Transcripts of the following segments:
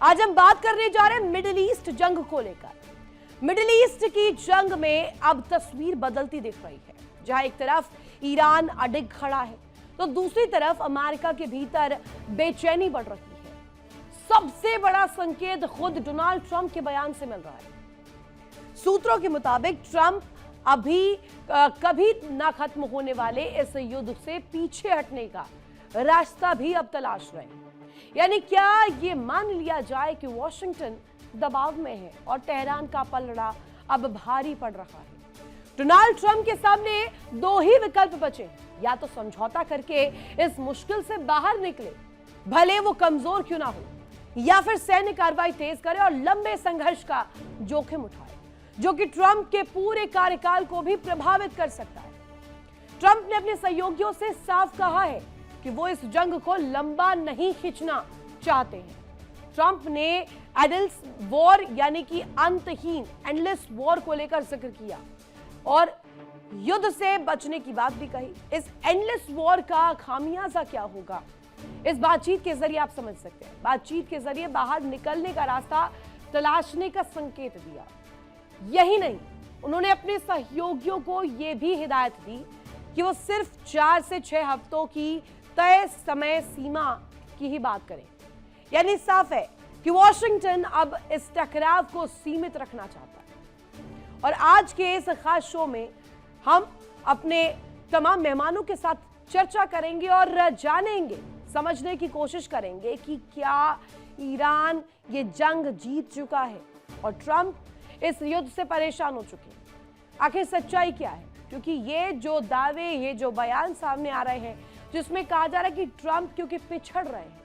आज हम बात करने जा रहे हैं मिडिल ईस्ट जंग को लेकर। मिडिल ईस्ट की जंग में अब तस्वीर बदलती दिख रही है, जहां एक तरफ ईरान अडिग खड़ा है तो दूसरी तरफ अमेरिका के भीतर बेचैनी बढ़ रही है। सबसे बड़ा संकेत खुद डोनाल्ड ट्रंप के बयान से मिल रहा है। सूत्रों के मुताबिक ट्रंप अभी कभी ना खत्म होने वाले इस युद्ध से पीछे हटने का रास्ता भी अब तलाश रहे हैं। यानी क्या ये मान लिया जाए कि वॉशिंगटन दबाव में है और तेहरान का पलड़ा अब भारी पड़ रहा है। डोनाल्ड ट्रंप के सामने दो ही विकल्प बचे, या तो समझौता करके इस मुश्किल से बाहर निकले, भले वो कमजोर क्यों ना हो, या फिर सैन्य कार्रवाई तेज करे और लंबे संघर्ष का जोखिम उठाए, जो कि ट्रंप के पूरे कार्यकाल को भी प्रभावित कर सकता है। ट्रंप ने अपने सहयोगियों से साफ कहा है कि वो इस जंग को लंबा नहीं खींचना चाहते हैं। ट्रंप ने एंडलेस वॉर यानी कि अंतहीन एंडलेस वॉर को लेकर जिक्र किया और युद्ध से बचने की बात भी कही। इस एंडलेस वॉर का खामियाजा क्या होगा, इस बातचीत के जरिए आप समझ सकते हैं। बातचीत के जरिए बाहर निकलने का रास्ता तलाशने का संकेत दिया। यही नहीं, उन्होंने अपने सहयोगियों को यह भी हिदायत दी कि वो सिर्फ 4 से 6 हफ्तों की तय समय सीमा की ही बात करें। यानी साफ है कि वॉशिंगटन अब इस टकराव को सीमित रखना चाहता है। और आज के इस खास शो में हम अपने तमाम मेहमानों के साथ चर्चा करेंगे और जानेंगे, समझने की कोशिश करेंगे कि क्या ईरान ये जंग जीत चुका है और ट्रंप इस युद्ध से परेशान हो चुके हैं। आखिर सच्चाई क्या है, क्योंकि ये जो दावे, ये जो बयान सामने आ रहे हैं जिसमें कहा जा रहा है कि ट्रंप क्योंकि पिछड़ रहे हैं,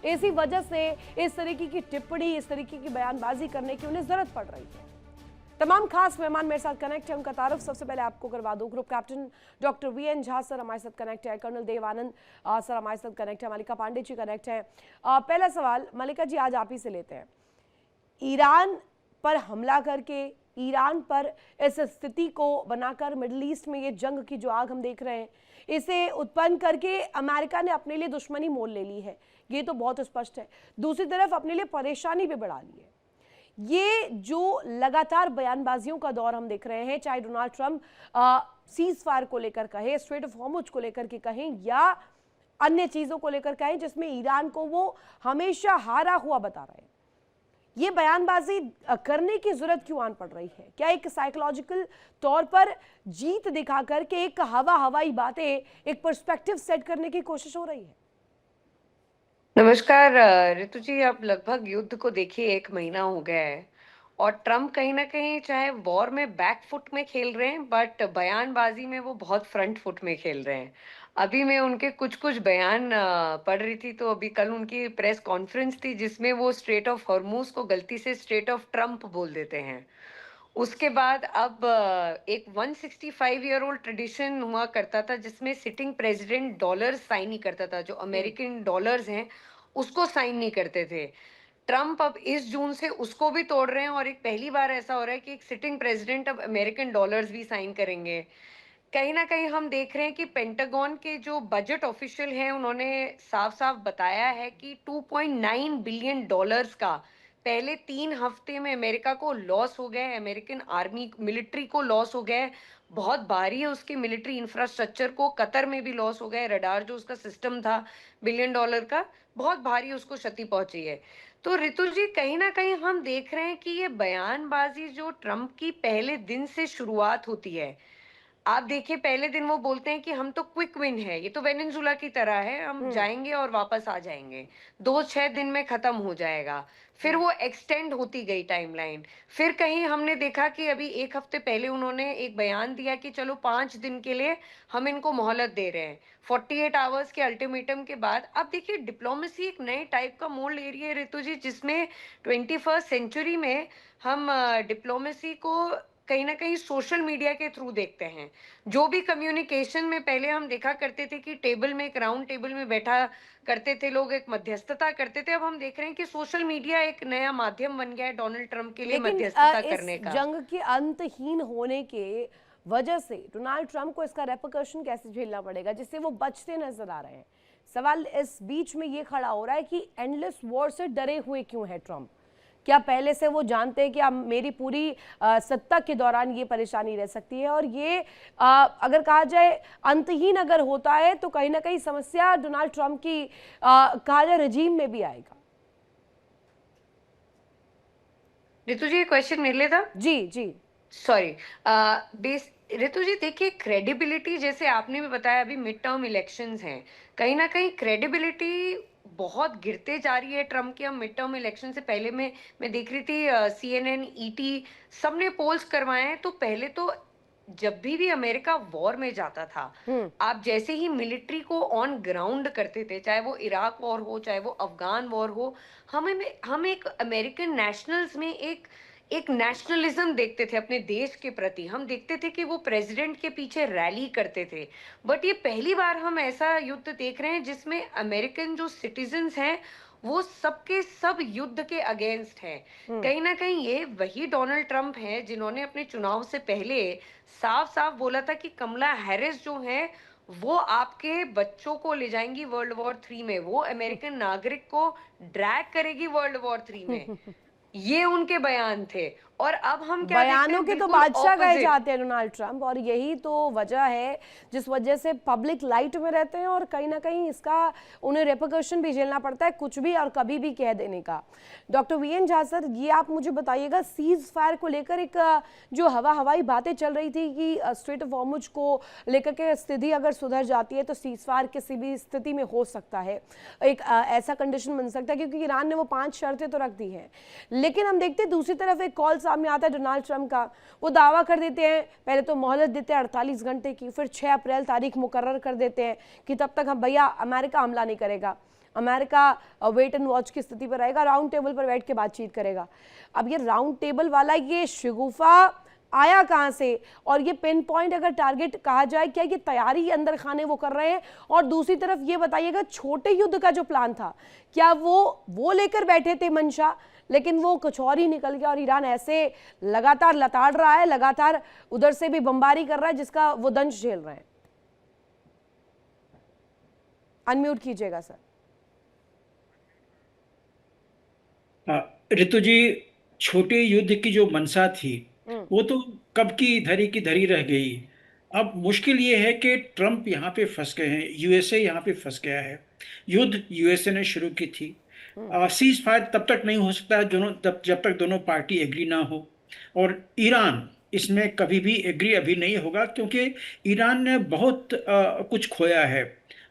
इसी वजह से इस तरीके की टिप्पणी, इस तरीके की बयानबाजी करने की उन्हें जरूरत पड़ रही है। तमाम खास मेहमान मेरे साथ कनेक्ट है, उनका तारुफ सबसे पहले आपको करवा दूं। Group captain doctor VN Jha sir हमारे साथ कनेक्ट है, कर्नल देवानंद सर हमारे साथ कनेक्ट है, मल्लिका पांडे जी कनेक्ट है। पहला सवाल मल्लिका जी आज आप ही से लेते हैं। ईरान पर हमला करके, ईरान पर इस स्थिति को बनाकर मिडिल ईस्ट में ये जंग की जो आग हम देख रहे हैं, इसे उत्पन्न करके अमेरिका ने अपने लिए दुश्मनी मोल ले ली है, ये तो बहुत स्पष्ट है। दूसरी तरफ अपने लिए परेशानी भी बढ़ा ली है। ये जो लगातार बयानबाजियों का दौर हम देख रहे हैं, चाहे डोनाल्ड ट्रंप सीज फायर को लेकर कहे, स्ट्रेट ऑफ हॉर्मुज को लेकर के कहें, या अन्य चीजों को लेकर कहें जिसमें ईरान को वो हमेशा हारा हुआ बता रहे हैं, ये बयानबाजी करने की जरूरत क्यों आन पड़ रही है? क्या एक साइकोलॉजिकल तौर पर जीत दिखा करके एक हवाई बातें, एक पर्सपेक्टिव सेट करने की कोशिश हो रही है? नमस्कार ऋतु जी, अब लगभग युद्ध को देखिए 1 महीना हो गया है और ट्रम्प कहीं ना कहीं चाहे वॉर में बैक फुट में खेल रहे हैं, बट बयानबाजी में वो बहुत फ्रंट फुट में खेल रहे हैं। अभी मैं उनके कुछ कुछ बयान पढ़ रही थी, तो अभी कल उनकी प्रेस कॉन्फ्रेंस थी जिसमें वो स्ट्रेट ऑफ हॉर्मुज को गलती से स्ट्रेट ऑफ ट्रम्प बोल देते हैं। उसके बाद अब एक 165 ईयर ओल्ड ट्रेडिशन हुआ करता था जिसमें सिटिंग प्रेसिडेंट डॉलर साइन नहीं करता था, जो अमेरिकन डॉलर्स हैं उसको साइन नहीं करते थे। ट्रम्प अब इस जून से उसको भी तोड़ रहे हैं और एक पहली बार ऐसा हो रहा है कि एक सिटिंग प्रेसिडेंट अब अमेरिकन डॉलर्स भी साइन करेंगे। कहीं ना कहीं हम देख रहे हैं कि पेंटागन के जो बजट ऑफिशियल हैं उन्होंने साफ साफ बताया है कि 2.9 बिलियन डॉलर्स का पहले 3 हफ्ते में अमेरिका को लॉस हो गया है, अमेरिकन आर्मी मिलिट्री को लॉस हो गया है। बहुत भारी है उसके मिलिट्री इंफ्रास्ट्रक्चर को, कतर में भी लॉस हो गया है, रडार जो उसका सिस्टम था $1 बिलियन का, बहुत भारी उसको क्षति पहुंची है। तो ऋतु जी, कहीं ना कहीं हम देख रहे हैं कि ये बयानबाजी जो ट्रंप की पहले दिन से शुरुआत होती है, आप देखिए पहले दिन वो बोलते हैं कि हम तो क्विक विन है, ये तो वेनेजुला की तरह है, हम जाएंगे और वापस आ जाएंगे, 2-6 दिन में खत्म हो जाएगा। फिर वो एक्सटेंड होती गई टाइमलाइन। फिर कहीं हमने देखा कि अभी 1 हफ्ते पहले उन्होंने एक बयान दिया कि चलो 5 दिन के लिए हम इनको मोहलत दे रहे हैं, 48 आवर्स के अल्टीमेटम के बाद। अब देखिए डिप्लोमेसी एक नए टाइप का मोड़ ले रही है ऋतु जी, जिसमें 21st सेंचुरी में हम डिप्लोमेसी को कहीं ना कहीं सोशल मीडिया के थ्रू देखते हैं। जो भी कम्युनिकेशन में पहले हम देखा करते थे कि टेबल में, एक राउंड टेबल में बैठा करते थे लोग, एक मध्यस्थता करते थे, अब हम देख रहे हैं कि सोशल मीडिया एक नया माध्यम बन गया है डोनाल्ड ट्रंप के लिए मध्यस्थता करने का। जंग के अंतहीन होने के वजह से डोनाल्ड ट्रंप को इसका रेपरकशन कैसे झेलना पड़ेगा, जिससे वो बचते नजर आ रहे हैं? सवाल इस बीच में ये खड़ा हो रहा है कि एंडलेस वॉर से डरे हुए क्यों है ट्रंप? क्या पहले से वो जानते हैं कि अब मेरी पूरी सत्ता के दौरान ये परेशानी रह सकती है, और ये अगर कहा जाए अंतहीन अगर होता है तो कहीं ना कहीं समस्या डोनाल्ड ट्रंप की कहा जाए रजीम में भी आएगा? रितु जी, ये क्वेश्चन मेरे लिए था। जी जी। सॉरी। रितु जी, देखिए, क्रेडिबिलिटी जैसे आपने भी बताया, अभी मिड टर्म इलेक्शंस हैं, कहीं ना कहीं क्रेडिबिलिटी बहुत गिरते जा रही है ट्रम्प की। हम मिड टर्म इलेक्शन से पहले मैं देख रही थी, CNN, ET सबने पोल्स करवाए हैं। तो पहले तो जब भी अमेरिका वॉर में जाता था, आप जैसे ही मिलिट्री को ऑन ग्राउंड करते थे, चाहे वो इराक वॉर हो, चाहे वो अफगान वॉर हो, हम एक अमेरिकन नेशनल्स में एक एक नेशनलिज्म देखते थे अपने देश के प्रति। हम देखते थे कि वो प्रेसिडेंट के पीछे रैली करते थे। बट ये पहली बार हम ऐसा युद्ध देख रहे हैं जिसमें अमेरिकन जो सिटीजन्स हैं वो सबके सब युद्ध के अगेंस्ट हैं। कहीं ना कहीं ये वही डोनाल्ड ट्रंप हैं जिन्होंने अपने चुनाव से पहले साफ साफ बोला था कि कमला हैरिस जो है वो आपके बच्चों को ले जाएंगी वर्ल्ड वॉर 3 में, वो अमेरिकन नागरिक को ड्रैग करेगी वर्ल्ड वॉर 3 में। ये उनके बयान थे। और अब हम क्या देखते बयानों हैं? के तो बिल्कुल बादशाह कहे ऑपोजिट। जाते हैं डोनाल्ड ट्रंप, और यही तो वजह है जिस वजह से पब्लिक लाइट में रहते हैं, और कहीं ना कहीं इसका उन्हें रेपरकशन भी झेलना पड़ता है, कुछ भी और कभी भी कह देने का। डॉक्टर VN झा सर, ये आप मुझे बताइएगा, सीज फायर को लेकर एक जो हवाई बातें चल रही थी कि स्ट्रेट ऑफ हॉर्मुज को लेकर के स्थिति अगर सुधर जाती है तो सीज फायर किसी भी स्थिति में हो सकता है, एक ऐसा कंडीशन बन सकता है, क्योंकि ईरान ने वो 5 शर्तें तो रख दी हैं। लेकिन हम देखते हैं दूसरी तरफ एक कॉल सामने आता है डोनाल्ड ट्रंप का, वो दावा कर देते हैं, पहले तो मोहलत देते हैं 48 घंटे की, फिर 6 अप्रैल तारीख मुकर्रर कर देते हैं कि तब तक हम भैया अमेरिका हमला नहीं करेगा, अमेरिका वेट एंड वॉच की स्थिति पर रहेगा, राउंड टेबल पर बैठ के बातचीत करेगा। अब ये राउंड टेबल वाला ये शिगुफा आया कहाँ से, और ये पिन पॉइंट अगर टारगेट कहा जाए, क्या ये तैयारी अंदर खाने वो कर रहे हैं? और दूसरी तरफ ये बताइएगा, छोटे युद्ध का जो प्लान था, क्या वो लेकर बैठे थे मंशा, लेकिन वो कुछ और ही निकल गया, और ईरान ऐसे लगातार लताड़ रहा है, लगातार उधर से भी बमबारी कर रहा है जिसका वो दंश झेल रहे हैं। अनम्यूट कीजिएगा सर। ऋतु जी, छोटे युद्ध की जो मंशा थी वो तो कब की धरी रह गई। अब मुश्किल ये है कि ट्रंप यहाँ पे फंस गए हैं, यूएसए यहाँ पे फंस गया है। युद्ध यूएसए ने शुरू की थी। सीज फायर तब तक नहीं हो सकता है जब तक दोनों पार्टी एग्री ना हो, और ईरान इसमें कभी भी एग्री अभी नहीं होगा, क्योंकि ईरान ने बहुत कुछ खोया है।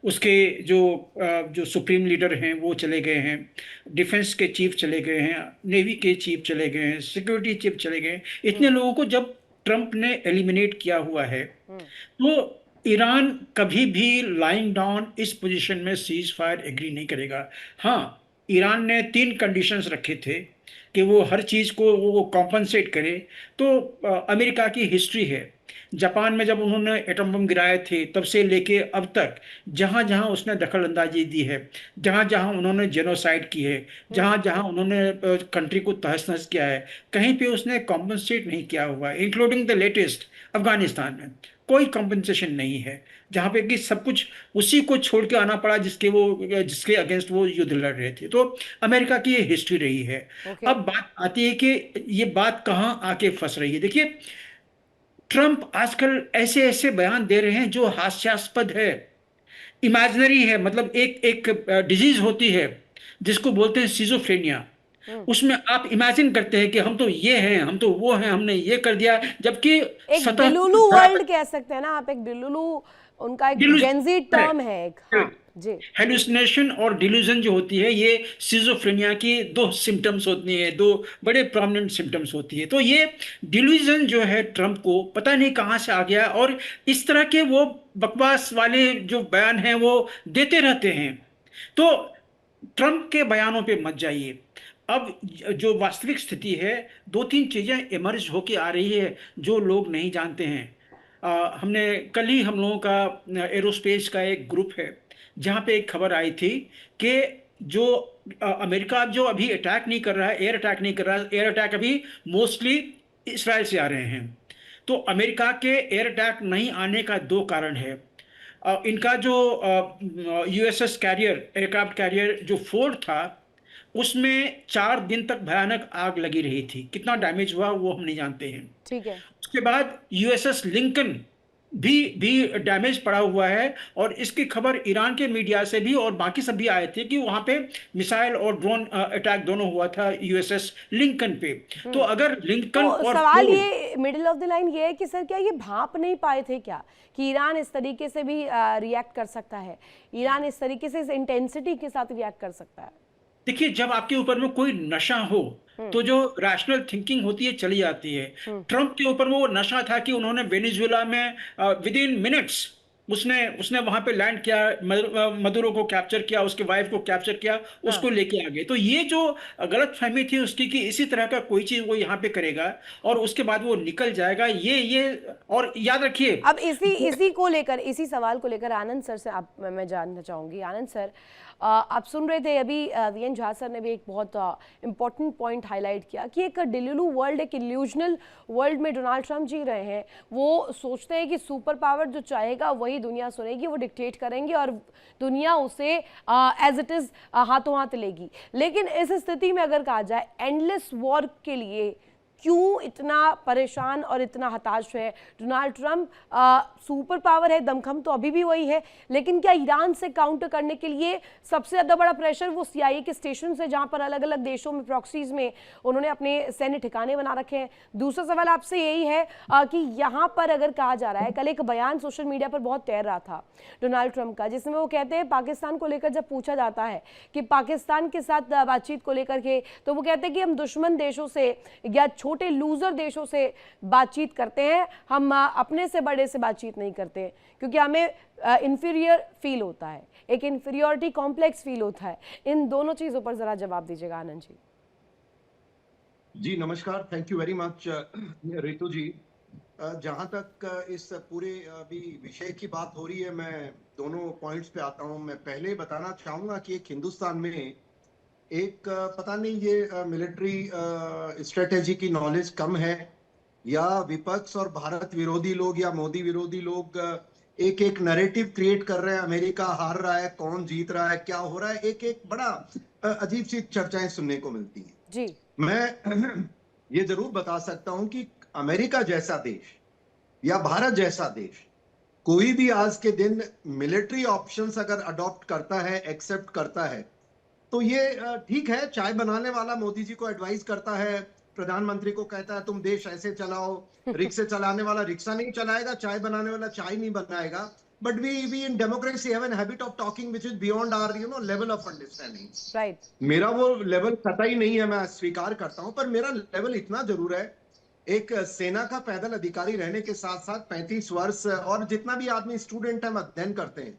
उसके जो सुप्रीम लीडर हैं वो चले गए हैं, डिफेंस के चीफ चले गए हैं, नेवी के चीफ चले गए हैं, सिक्योरिटी चीफ चले गए हैं। इतने लोगों को जब ट्रंप ने एलिमिनेट किया हुआ है, तो ईरान कभी भी लाइंग डाउन इस पोजीशन में सीज फायर एग्री नहीं करेगा। हाँ, ईरान ने 3 कंडीशंस रखे थे कि वो हर चीज़ को वो कॉम्पनसेट करे। तो अमेरिका की हिस्ट्री है, जापान में जब उन्होंने एटम बम गिराए थे तब से लेके अब तक जहां जहां उसने दखल अंदाजी दी है, जहां जहां उन्होंने जेनोसाइड की है, जहां जहां उन्होंने कंट्री को तहस नहस किया है, कहीं पे उसने कॉम्पनसेट नहीं किया हुआ है। इंक्लूडिंग द लेटेस्ट अफगानिस्तान में कोई कॉम्पनसेशन नहीं है, जहां पे कि सब कुछ उसी को छोड़ के आना पड़ा जिसके अगेंस्ट वो युद्ध लड़ रहे थे। तो अमेरिका की ये हिस्ट्री रही है। अब बात आती है कि ये बात कहाँ आके फंस रही है। देखिए, ट्रंप आजकल ऐसे ऐसे बयान दे रहे हैं जो हास्यास्पद है, इमेजिनरी है। मतलब एक एक डिजीज होती है जिसको बोलते हैं सिजोफ्रेनिया। उसमें आप इमेजिन करते हैं कि हम तो ये हैं, हम तो वो हैं, हमने ये कर दिया, जबकि एक डिलुलू वर्ल्ड कह सकते हैं ना आप, एक डिलुलू उनका एक जेंजी टर्म है एक। हाँ जी। हेलुसिनेशन और डिल्यूजन जो होती है, ये सिजोफ्रेनिया की 2 सिम्टम्स होती हैं, 2 बड़े प्रोमिनेंट सिम्टम्स होती है। तो ये डिल्यूजन जो है ट्रंप को पता नहीं कहाँ से आ गया, और इस तरह के वो बकवास वाले जो बयान हैं वो देते रहते हैं। तो ट्रंप के बयानों पे मत जाइए। अब जो वास्तविक स्थिति है, 2-3 चीजें इमर्ज होके आ रही है जो लोग नहीं जानते हैं। हमने कल ही हम लोगों का एरोस्पेस का एक ग्रुप है जहाँ पे एक खबर आई थी कि जो अमेरिका जो अभी अटैक नहीं कर रहा है, एयर अटैक नहीं कर रहा है, एयर अटैक अभी मोस्टली इसराइल से आ रहे हैं। तो अमेरिका के एयर अटैक नहीं आने का 2 कारण है। इनका जो यूएसएस कैरियर, एयरक्राफ्ट कैरियर जो फोर्ड था, उसमें 4 दिन तक भयानक आग लगी रही थी। कितना डैमेज हुआ वो हम नहीं जानते हैं। ठीक है। उसके बाद यूएसएस लिंकन भी डैमेज पड़ा हुआ है, और इसकी खबर ईरान के मीडिया से भी और बाकी सब भी आए थे कि वहां पे मिसाइल और ड्रोन अटैक दोनों हुआ था यूएसएस लिंकन पे। तो अगर लिंकन तो और सवाल फोर्ड, ये मिडिल ऑफ द लाइन ये है कि सर क्या ये भाप नहीं पाए थे क्या कि ईरान इस तरीके से भी रिएक्ट कर सकता है, ईरान इस तरीके से इस इंटेंसिटी के साथ रिएक्ट कर सकता है? देखिए, जब आपके ऊपर में कोई नशा हो तो जो रैशनल थिंकिंग होती है चली जाती है। ट्रंप के ऊपर वो नशा था कि उन्होंने वेनेजुएला में विद इन मिनट्स उसने उसने वहां पे लैंड किया, मदुरो को कैप्चर किया, उसके वाइफ को कैप्चर किया, हाँ। उसको लेके आ गए। तो ये जो गलत फहमी थी उसकी कि इसी तरह का कोई चीज वो यहाँ पे करेगा और उसके बाद वो निकल जाएगा, ये और याद रखिए। अब इसी को लेकर, इसी सवाल को लेकर आनंद सर से आप मैं जानना चाहूंगी। आनंद सर, आप सुन रहे थे अभी वीएन झा सर ने भी एक बहुत इंपॉर्टेंट पॉइंट हाईलाइट किया कि एक डिल्यूलू वर्ल्ड, एक इल्यूजनल वर्ल्ड में डोनाल्ड ट्रंप जी रहे हैं। वो सोचते हैं कि सुपर पावर जो चाहेगा वही दुनिया सुनेगी, वो डिक्टेट करेंगे और दुनिया उसे एज इट इज हाथों हाथ लेगी। लेकिन इस स्थिति में अगर कहा जाए एंडलेस वॉर के लिए क्यों इतना परेशान और इतना हताश है डोनाल्ड ट्रंप? सुपर पावर है, दमखम तो अभी भी वही है, लेकिन क्या ईरान से काउंटर करने के लिए सबसे ज़्यादा बड़ा प्रेशर वो सीआईए के स्टेशन से, जहां पर अलग अलग देशों में प्रॉक्सीज में उन्होंने अपने सैन्य ठिकाने बना रखे हैं? दूसरा सवाल आपसे यही है कि यहाँ पर अगर कहा जा रहा है, कल एक बयान सोशल मीडिया पर बहुत तैर रहा था डोनाल्ड ट्रंप का, जिसमें वो कहते हैं पाकिस्तान को लेकर जब पूछा जाता है कि पाकिस्तान के साथ बातचीत को लेकर के, तो वो कहते हैं कि हम दुश्मन देशों से या छोटे लूजर देशों से बातचीत करते हैं, हम अपने से बड़े से बातचीत नहीं करते, क्योंकि हमें इंफीरियर फील होता है, एक इंफीरियोरिटी कॉम्प्लेक्स फील होता है। इन दोनों चीजों पर जरा जवाब दीजिएगा आनंद जी। जी नमस्कार, thank you very much Ritu ji. जहां तक इस पूरे अभी विषय की बात हो रही है, मैं दोनों पॉइंट्स पे आता हूं। मैं पहले बताना चाहूंगा कि एक हिंदुस्तान में एक पता नहीं ये मिलिट्री स्ट्रेटेजी की नॉलेज कम है या विपक्ष और भारत विरोधी लोग या मोदी विरोधी लोग एक एक नैरेटिव क्रिएट कर रहे हैं, अमेरिका हार रहा है, कौन जीत रहा है, क्या हो रहा है, एक एक बड़ा अजीब सी चर्चाएं सुनने को मिलती हैं। जी। मैं ये जरूर बता सकता हूं कि अमेरिका जैसा देश या भारत जैसा देश कोई भी आज के दिन मिलिट्री ऑप्शंस अगर अडॉप्ट करता है, एक्सेप्ट करता है, तो ये ठीक है। चाय बनाने वाला मोदी जी को एडवाइस करता है, प्रधानमंत्री को कहता है तुम देश ऐसे चलाओ, रिक्शे चलाने वाला रिक्शा नहीं चलाएगा, चाय बनाने वाला चाय नहीं बनाएगा। But we in democracy have a habit of talking which is beyond our level of understanding. Right. मेरा वो लेवल कतई नहीं है, मैं स्वीकार करता हूं, पर मेरा लेवल इतना जरूर है। एक सेना का पैदल अधिकारी रहने के साथ साथ 35 वर्ष और जितना भी आदमी स्टूडेंट है अध्ययन करते हैं,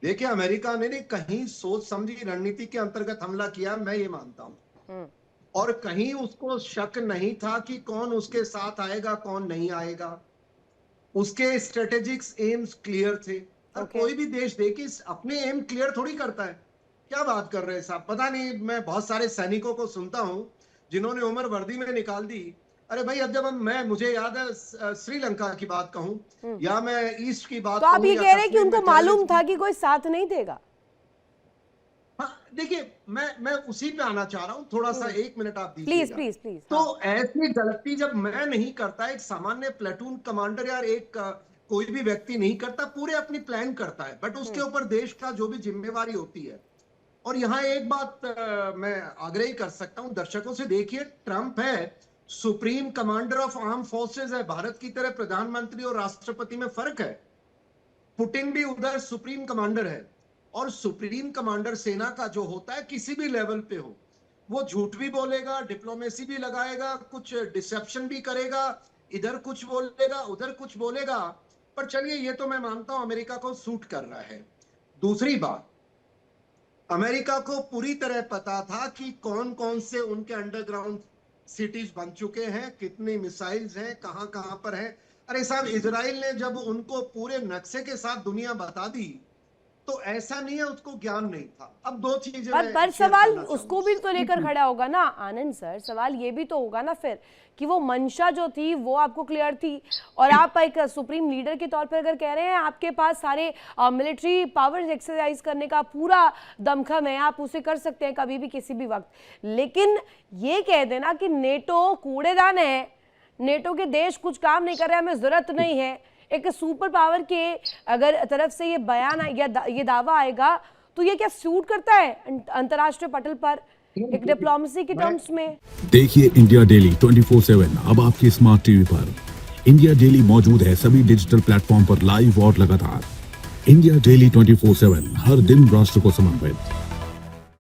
देखिए अमेरिका ने कहीं सोच समझी रणनीति के अंतर्गत हमला किया, मैं ये मानता हूं। और कहीं उसको शक नहीं था कि कौन उसके साथ आएगा कौन नहीं आएगा, उसके स्ट्रेटेजिक्स एम्स क्लियर थे। और कोई भी देश देखिए अपने एम क्लियर थोड़ी करता है। क्या बात कर रहे हैं साहब, पता नहीं। मैं बहुत सारे सैनिकों को सुनता हूं जिन्होंने उम्र वर्दी में निकाल दी। अरे भाई, अब जब मुझे याद है श्रीलंका की बात कहूं या मैं ईस्ट की बात तो आप ये कह रहे हैं कि उनको मालूम था कि कोई साथ नहीं देगा? हाँ, देखिए मैं उसी पे आना चाह रहा हूं, थोड़ा सा 1 मिनट आप दीजिएगा। Please please please. तो ऐसी गलती जब मैं नहीं करता, एक सामान्य प्लेटून कमांडर या एक कोई भी व्यक्ति नहीं करता, पूरे अपनी प्लान करता है, बट उसके ऊपर देश का जो भी जिम्मेवारी होती है। और यहाँ एक बात मैं आग्रह कर सकता हूं दर्शकों से, देखिए ट्रंप है supreme commander of arm forces है, भारत की तरह प्रधानमंत्री और राष्ट्रपति में फर्क है। पुतिन भी उधर सुप्रीम कमांडर है, और सुप्रीम कमांडर सेना का जो होता है किसी भी लेवल पे हो, वो झूठ भी बोलेगा, डिप्लोमेसी भी लगाएगा, कुछ डिसेप्शन भी करेगा, इधर कुछ बोलेगा उधर कुछ बोलेगा। पर चलिए, ये तो मैं मानता हूं अमेरिका को सूट कर रहा है। दूसरी बात, अमेरिका को पूरी तरह पता था कि कौन कौन से उनके अंडरग्राउंड सिटीज बन चुके हैं, कितनी मिसाइल्स हैं, कहां कहां पर है। अरे साहब, इजराइल ने जब उनको पूरे नक्शे के साथ दुनिया बता दी, तो ऐसा नहीं है उसको ज्ञान नहीं था। अब दो चीजें पर मैं शेयर सवाल करना उसको चाहूंगा। भी तो लेकर खड़ा होगा ना आनंद सर, सवाल ये भी तो होगा ना फिर कि वो मंशा जो थी वो आपको क्लियर थी, और आप एक सुप्रीम लीडर के तौर पर अगर कह रहे हैं आपके पास सारे मिलिट्री पावर्स एक्सरसाइज करने का पूरा दमखम है, आप उसे कर सकते हैं कभी भी किसी भी वक्त, लेकिन ये कह देना कि नेटो कूड़ेदान है, नेटो के देश कुछ काम नहीं कर रहे, हमें जरूरत नहीं है, एक सुपर पावर के अगर तरफ से ये बयान या ये दावा आएगा तो ये क्या सूट करता है अंतर्राष्ट्रीय पटल पर एक डिप्लोमेसी के टर्म्स में? देखिए इंडिया डेली 24/7 अब आपके स्मार्ट टीवी पर। इंडिया डेली मौजूद है सभी डिजिटल प्लेटफॉर्म पर लाइव और लगातार। इंडिया डेली 24/7 हर दिन राष्ट्र को समर्पित।